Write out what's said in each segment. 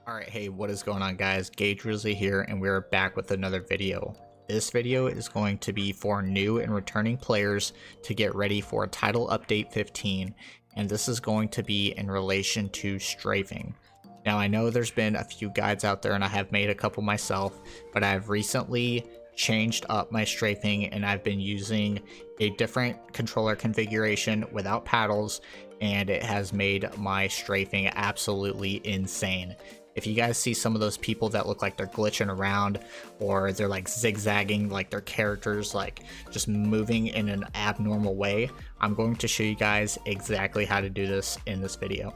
Alright, hey, what is going on guys? GageGrizzly here, and we're back with another video. This video is going to be for new and returning players to get ready for Title Update 15, and this is going to be in relation to strafing. Now, I know there's been a few guides out there, and I have made a couple myself, but I've recently changed up my strafing, and I've been using a different controller configuration without paddles, and it has made my strafing absolutely insane. If you guys see some of those people that look like they're glitching around, or they're like zigzagging, like their characters like just moving in an abnormal way, I'm going to show you guys exactly how to do this in this video.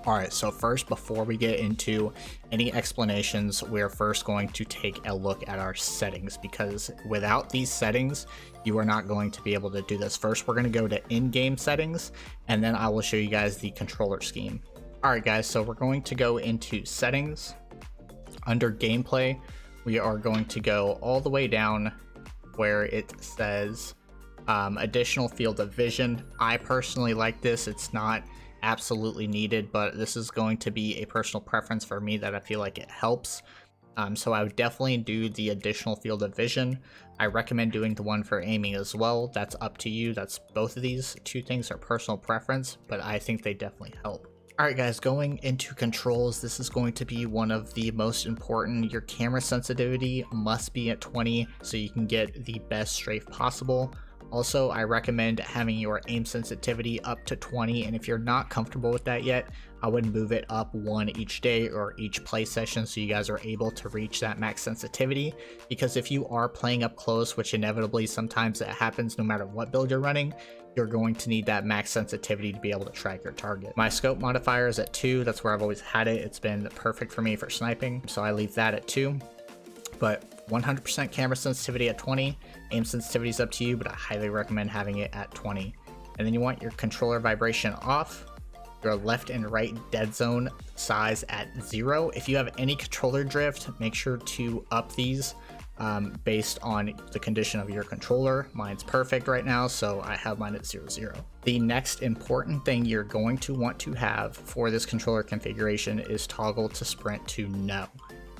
Alright, so first, before we get into any explanations, we're first going to take a look at our settings, because without these settings, you are not going to be able to do this. First, we're going to go to in-game settings, and then I will show you guys the controller scheme. Alright guys, so we're going to go into settings. Under gameplay, we are going to go all the way down where it says additional field of vision. I personally like this. It's not absolutely needed, but this is going to be a personal preference for me that I feel like it helps. So I would definitely do the additional field of vision. I recommend doing the one for aiming as well. That's up to you. That's both of these two things are personal preference, but I think they definitely help. Alright guys, going into controls, this is going to be one of the most important. Your camera sensitivity must be at 20 so you can get the best strafe possible. Also, I recommend having your aim sensitivity up to 20, and if you're not comfortable with that yet, I would move it up 1 each day or each play session so you guys are able to reach that max sensitivity, because if you are playing up close, which inevitably sometimes it happens no matter what build you're running, you're going to need that max sensitivity to be able to track your target. My scope modifier is at 2, that's where I've always had it. It's been perfect for me for sniping, so I leave that at 2. But 100% camera sensitivity at 20, aim sensitivity is up to you, but I highly recommend having it at 20. And then you want your controller vibration off, your left and right dead zone size at 0. If you have any controller drift, make sure to up these based on the condition of your controller. Mine's perfect right now, so I have mine at 0. The next important thing you're going to want to have for this controller configuration is toggle to sprint to no.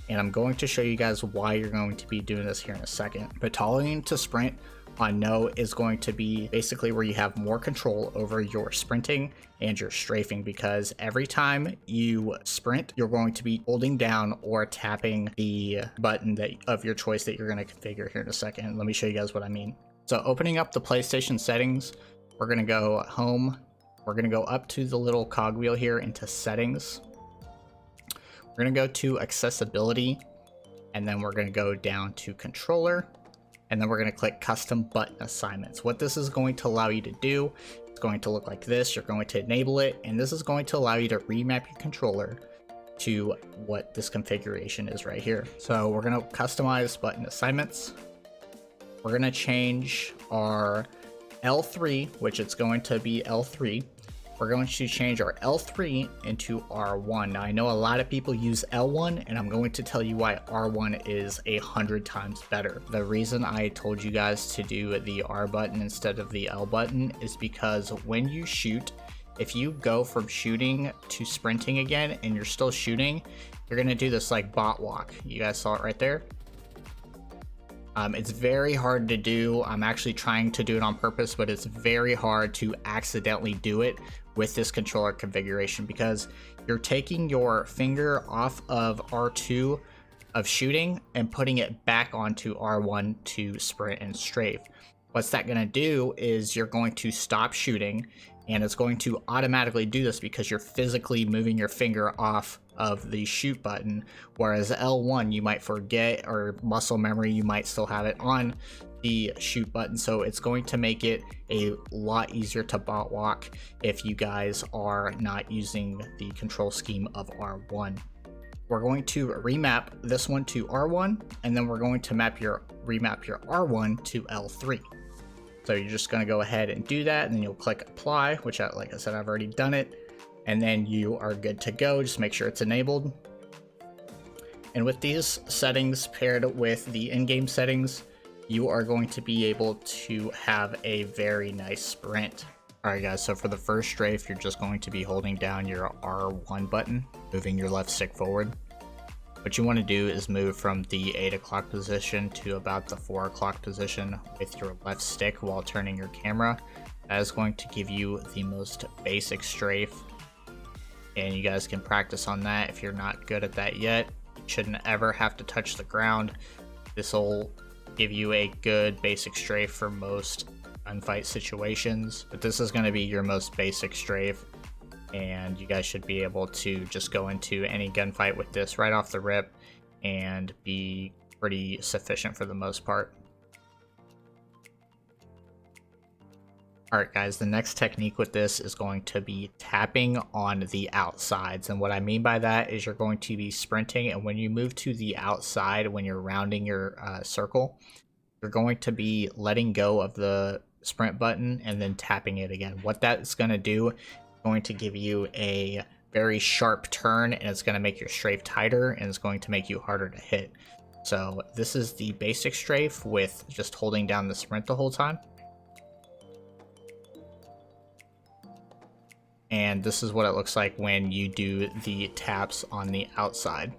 And I'm going to show you guys why you're going to be doing this here in a second. But toggling to sprint on no is going to be basically where you have more control over your sprinting and your strafing, because every time you sprint, you're going to be holding down or tapping the button of your choice that you're going to configure here in a second. Let me show you guys what I mean. So opening up the PlayStation settings, we're going to go home. We're going to go up to the little cogwheel here into settings. We're going to go to accessibility, and then we're going to go down to controller, and then we're going to click custom button assignments. What this is going to allow you to do, it's going to look like this. You're going to enable it, and this is going to allow you to remap your controller to what this configuration is right here. So we're going to customize button assignments. We're going to change our L3, which it's going to be L3. We're going to change our L3 into R1. Now, I know a lot of people use L1, and I'm going to tell you why R1 is 100 times better. The reason I told you guys to do the R button instead of the L button is because when you shoot, if you go from shooting to sprinting again and you're still shooting, you're going to do this like bot walk. You guys saw it right there. It's very hard to do. I'm actually trying to do it on purpose, but it's very hard to accidentally do it with this controller configuration, because you're taking your finger off of R2 of shooting and putting it back onto R1 to sprint and strafe. What's that going to do is you're going to stop shooting, and it's going to automatically do this because you're physically moving your finger off of the shoot button, whereas L1 you might forget, or muscle memory you might still have it on the shoot button. So it's going to make it a lot easier to bot walk if you guys are not using the control scheme of R1. We're going to remap this one to R1, and then we're going to remap your R1 to L3. So you're just going to go ahead and do that, and then you'll click apply, which like I said, I've already done it, and then you are good to go. Just make sure it's enabled. And with these settings paired with the in-game settings, you are going to be able to have a very nice sprint. Alright guys, so for the first strafe, you're just going to be holding down your R1 button, moving your left stick forward. What you want to do is move from the 8 o'clock position to about the 4 o'clock position with your left stick while turning your camera. That is going to give you the most basic strafe, and you guys can practice on that if you're not good at that yet. You shouldn't ever have to touch the ground. This will give you a good basic strafe for most gunfight situations, but this is going to be your most basic strafe, and you guys should be able to just go into any gunfight with this right off the rip and be pretty sufficient for the most part. Alright guys, the next technique with this is going to be tapping on the outsides, and what I mean by that is you're going to be sprinting, and when you move to the outside, when you're rounding your circle, you're going to be letting go of the sprint button and then tapping it again. What that's going to do is going to give you a very sharp turn, and it's going to make your strafe tighter, and it's going to make you harder to hit. So this is the basic strafe with just holding down the sprint the whole time. And this is what it looks like when you do the taps on the outside.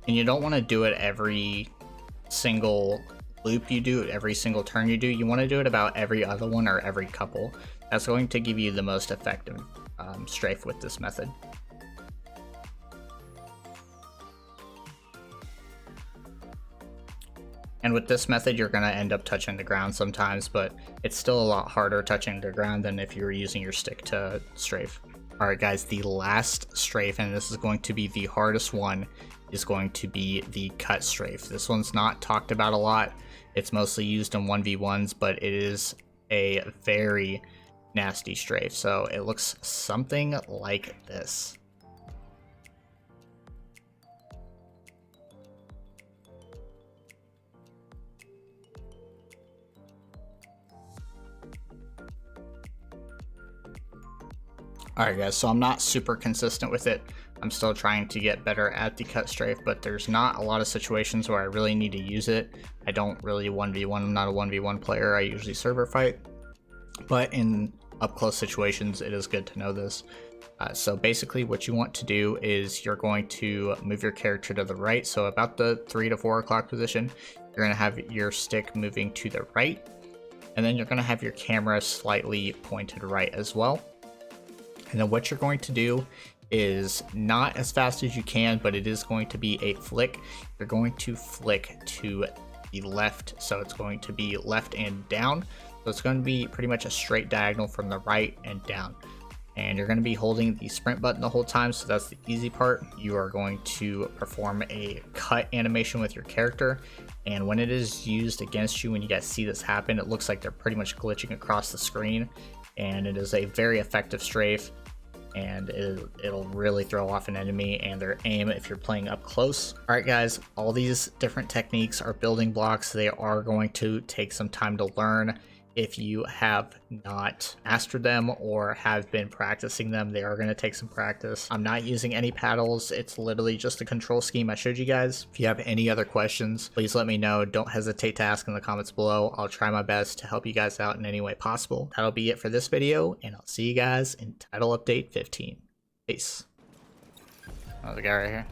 And you don't want to do it every single loop you do, every single turn you do. You want to do it about every other one or every couple. That's going to give you the most effective strafe with this method. And with this method, you're going to end up touching the ground sometimes, but it's still a lot harder touching the ground than if you were using your stick to strafe. Alright guys, the last strafe, and this is going to be the hardest one, is going to be the cut strafe. This one's not talked about a lot. It's mostly used in 1v1s, but it is a very nasty strafe. So it looks something like this. Alright guys, so I'm not super consistent with it. I'm still trying to get better at the cut strafe, but there's not a lot of situations where I really need to use it. I don't really 1v1, I'm not a 1v1 player, I usually server fight. But in up close situations, it is good to know this. So basically what you want to do is you're going to move your character to the right. So about the 3 to 4 o'clock position, you're gonna have your stick moving to the right. And then you're gonna have your camera slightly pointed right as well. And then what you're going to do is not as fast as you can, but it is going to be a flick. You're going to flick to the left, so it's going to be left and down. So it's going to be pretty much a straight diagonal from the right and down. And you're going to be holding the sprint button the whole time, so that's the easy part. You are going to perform a cut animation with your character, and when it is used against you, when you guys see this happen, it looks like they're pretty much glitching across the screen, and it is a very effective strafe. And it'll really throw off an enemy and their aim if you're playing up close. Alright guys, all these different techniques are building blocks. They are going to take some time to learn. If you have not mastered them or have been practicing them, they are going to take some practice. I'm not using any paddles. It's literally just the control scheme I showed you guys. If you have any other questions, please let me know. Don't hesitate to ask in the comments below. I'll try my best to help you guys out in any way possible. That'll be it for this video, and I'll see you guys in Title Update 15. Peace. Oh, the guy right here.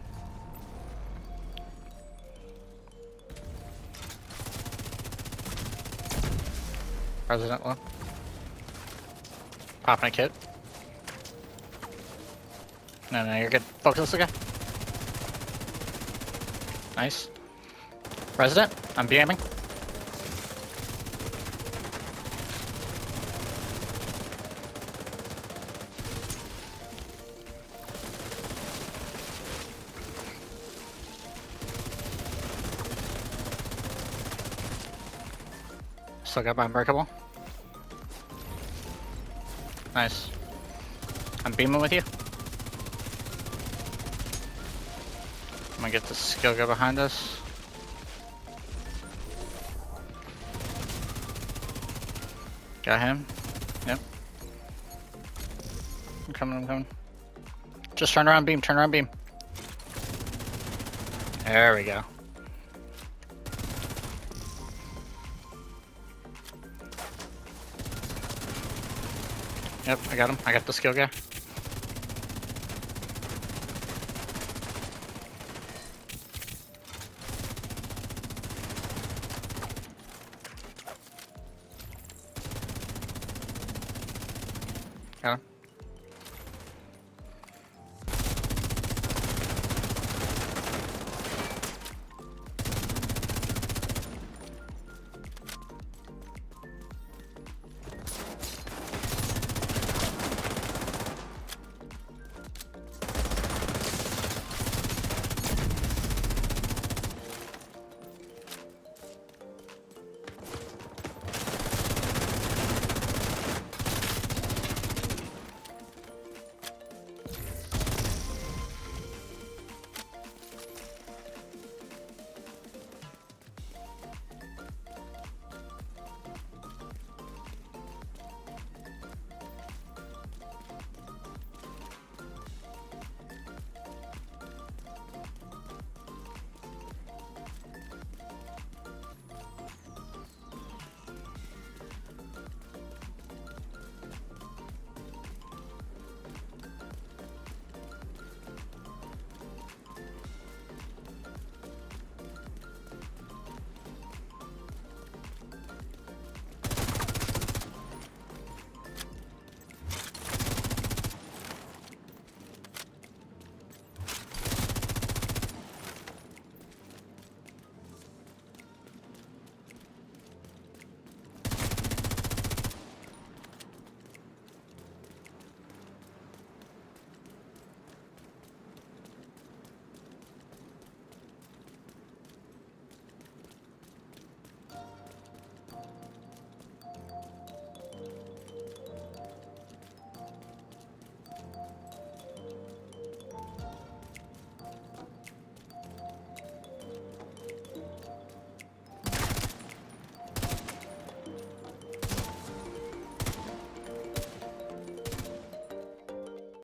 President one. Popping a kit. No, you're good. Focus the guy. Nice. Resident, I'm BMing. Still got my unbreakable. Nice. I'm beaming with you. I'm gonna get the skill guy behind us. Got him. Yep. I'm coming. Just turn around beam, There we go. Yep, I got him. I got the skill guy. Got him.